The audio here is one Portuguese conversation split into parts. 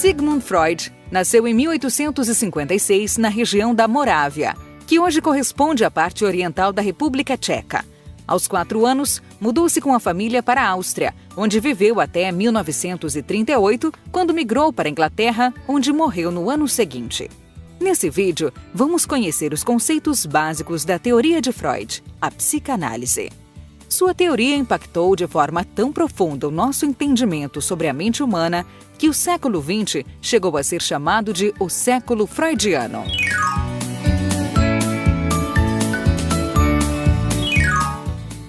Sigmund Freud nasceu em 1856 na região da Morávia, que hoje corresponde à parte oriental da República Tcheca. Aos 4 anos, mudou-se com a família para a Áustria, onde viveu até 1938, quando migrou para a Inglaterra, onde morreu no ano seguinte. Nesse vídeo, vamos conhecer os conceitos básicos da teoria de Freud, a psicanálise. Sua teoria impactou de forma tão profunda o nosso entendimento sobre a mente humana que o século XX chegou a ser chamado de o século freudiano.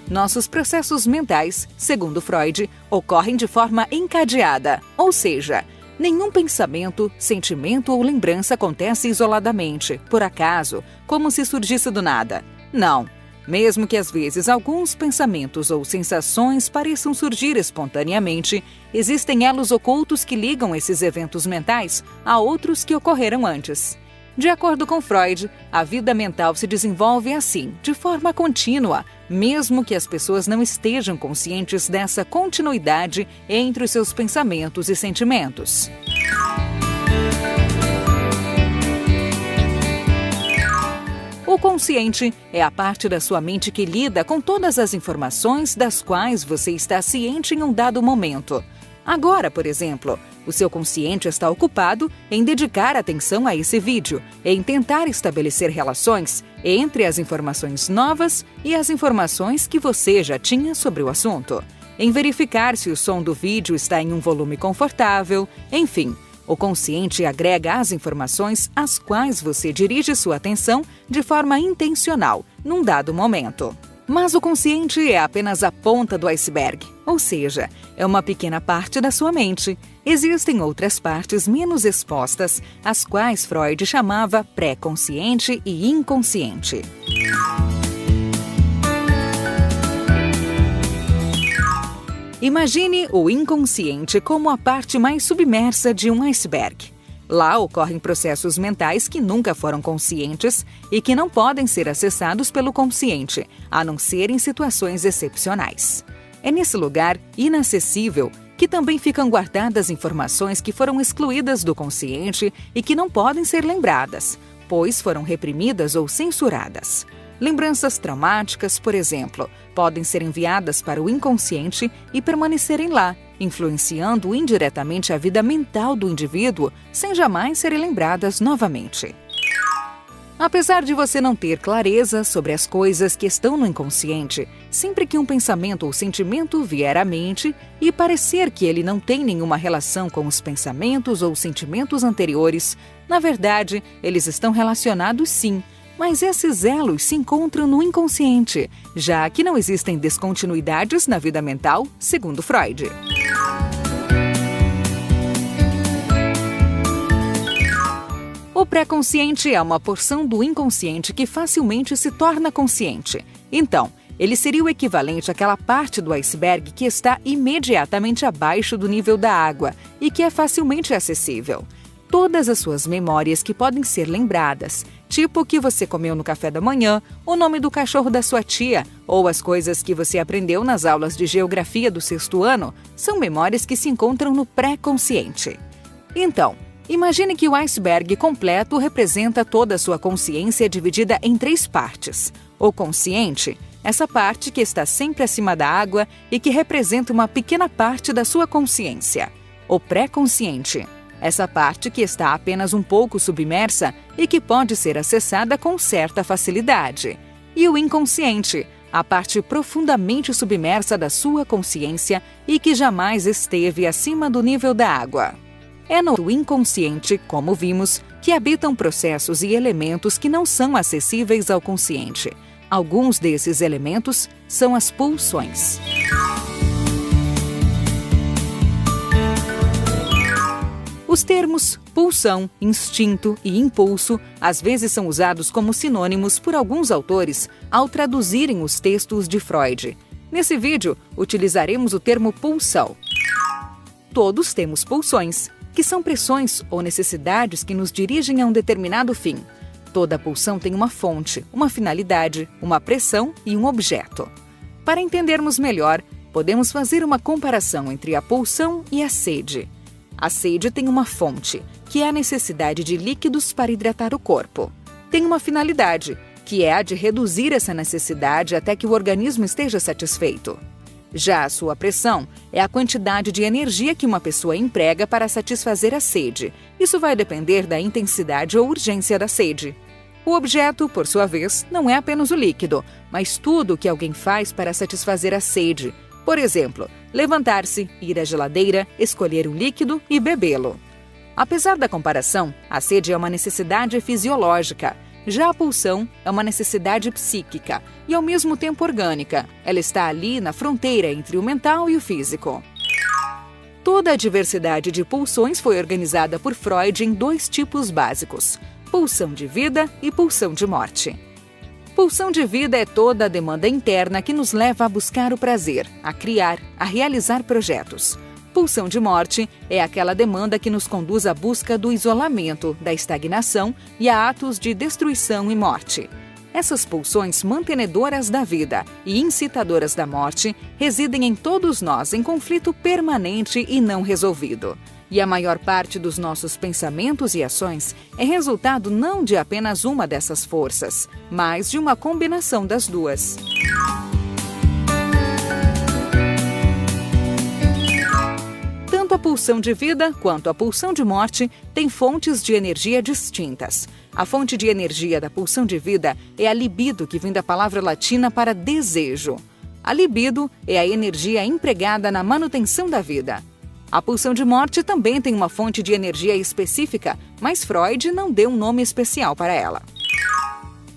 Nossos processos mentais, segundo Freud, ocorrem de forma encadeada, ou seja, nenhum pensamento, sentimento ou lembrança acontece isoladamente, por acaso, como se surgisse do nada. Não. Mesmo que às vezes alguns pensamentos ou sensações pareçam surgir espontaneamente, existem elos ocultos que ligam esses eventos mentais a outros que ocorreram antes. De acordo com Freud, a vida mental se desenvolve assim, de forma contínua, mesmo que as pessoas não estejam conscientes dessa continuidade entre os seus pensamentos e sentimentos. O consciente é a parte da sua mente que lida com todas as informações das quais você está ciente em um dado momento. Agora, por exemplo, o seu consciente está ocupado em dedicar atenção a esse vídeo, em tentar estabelecer relações entre as informações novas e as informações que você já tinha sobre o assunto, em verificar se o som do vídeo está em um volume confortável, enfim. O consciente agrega as informações às quais você dirige sua atenção de forma intencional, num dado momento. Mas o consciente é apenas a ponta do iceberg, ou seja, é uma pequena parte da sua mente. Existem outras partes menos expostas, as quais Freud chamava pré-consciente e inconsciente. Imagine o inconsciente como a parte mais submersa de um iceberg. Lá ocorrem processos mentais que nunca foram conscientes e que não podem ser acessados pelo consciente, a não ser em situações excepcionais. É nesse lugar inacessível que também ficam guardadas informações que foram excluídas do consciente e que não podem ser lembradas, pois foram reprimidas ou censuradas. Lembranças traumáticas, por exemplo, podem ser enviadas para o inconsciente e permanecerem lá, influenciando indiretamente a vida mental do indivíduo, sem jamais serem lembradas novamente. Apesar de você não ter clareza sobre as coisas que estão no inconsciente, sempre que um pensamento ou sentimento vier à mente e parecer que ele não tem nenhuma relação com os pensamentos ou sentimentos anteriores, na verdade, eles estão relacionados sim, mas esses elos se encontram no inconsciente, já que não existem descontinuidades na vida mental, segundo Freud. O pré-consciente é uma porção do inconsciente que facilmente se torna consciente. Então, ele seria o equivalente àquela parte do iceberg que está imediatamente abaixo do nível da água e que é facilmente acessível. Todas as suas memórias que podem ser lembradas, tipo o que você comeu no café da manhã, o nome do cachorro da sua tia ou as coisas que você aprendeu nas aulas de geografia do 6º ano, são memórias que se encontram no pré-consciente. Então, imagine que o iceberg completo representa toda a sua consciência dividida em 3 partes. O consciente, essa parte que está sempre acima da água e que representa uma pequena parte da sua consciência. O pré-consciente, essa parte que está apenas um pouco submersa e que pode ser acessada com certa facilidade. E o inconsciente, a parte profundamente submersa da sua consciência e que jamais esteve acima do nível da água. É no inconsciente, como vimos, que habitam processos e elementos que não são acessíveis ao consciente. Alguns desses elementos são as pulsões. Os termos pulsão, instinto e impulso às vezes são usados como sinônimos por alguns autores ao traduzirem os textos de Freud. Nesse vídeo, utilizaremos o termo pulsão. Todos temos pulsões, que são pressões ou necessidades que nos dirigem a um determinado fim. Toda pulsão tem uma fonte, uma finalidade, uma pressão e um objeto. Para entendermos melhor, podemos fazer uma comparação entre a pulsão e a sede. A sede tem uma fonte, que é a necessidade de líquidos para hidratar o corpo. Tem uma finalidade, que é a de reduzir essa necessidade até que o organismo esteja satisfeito. Já a sua pressão é a quantidade de energia que uma pessoa emprega para satisfazer a sede. Isso vai depender da intensidade ou urgência da sede. O objeto, por sua vez, não é apenas o líquido, mas tudo o que alguém faz para satisfazer a sede. Por exemplo, levantar-se, ir à geladeira, escolher um líquido e bebê-lo. Apesar da comparação, a sede é uma necessidade fisiológica. Já a pulsão é uma necessidade psíquica e, ao mesmo tempo, orgânica. Ela está ali na fronteira entre o mental e o físico. Toda a diversidade de pulsões foi organizada por Freud em 2 tipos básicos: pulsão de vida e pulsão de morte. Pulsão de vida é toda a demanda interna que nos leva a buscar o prazer, a criar, a realizar projetos. Pulsão de morte é aquela demanda que nos conduz à busca do isolamento, da estagnação e a atos de destruição e morte. Essas pulsões mantenedoras da vida e incitadoras da morte residem em todos nós em conflito permanente e não resolvido. E a maior parte dos nossos pensamentos e ações é resultado não de apenas uma dessas forças, mas de uma combinação das duas. Tanto a pulsão de vida quanto a pulsão de morte têm fontes de energia distintas. A fonte de energia da pulsão de vida é a libido, que vem da palavra latina para desejo. A libido é a energia empregada na manutenção da vida. A pulsão de morte também tem uma fonte de energia específica, mas Freud não deu um nome especial para ela.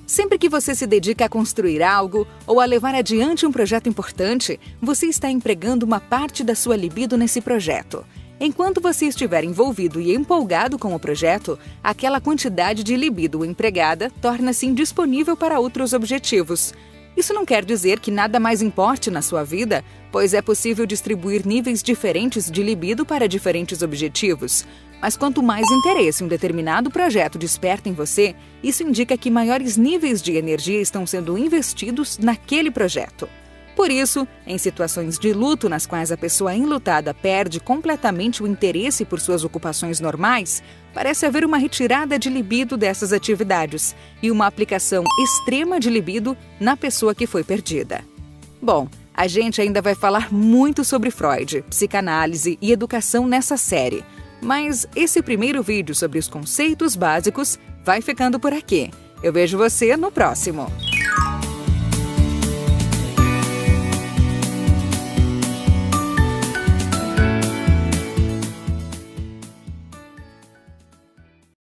Sempre que você se dedica a construir algo ou a levar adiante um projeto importante, você está empregando uma parte da sua libido nesse projeto. Enquanto você estiver envolvido e empolgado com o projeto, aquela quantidade de libido empregada torna-se indisponível para outros objetivos. Isso não quer dizer que nada mais importe na sua vida, pois é possível distribuir níveis diferentes de libido para diferentes objetivos. Mas quanto mais interesse um determinado projeto desperta em você, isso indica que maiores níveis de energia estão sendo investidos naquele projeto. Por isso, em situações de luto nas quais a pessoa enlutada perde completamente o interesse por suas ocupações normais, parece haver uma retirada de libido dessas atividades e uma aplicação extrema de libido na pessoa que foi perdida. Bom, a gente ainda vai falar muito sobre Freud, psicanálise e educação nessa série, mas esse primeiro vídeo sobre os conceitos básicos vai ficando por aqui. Eu vejo você no próximo.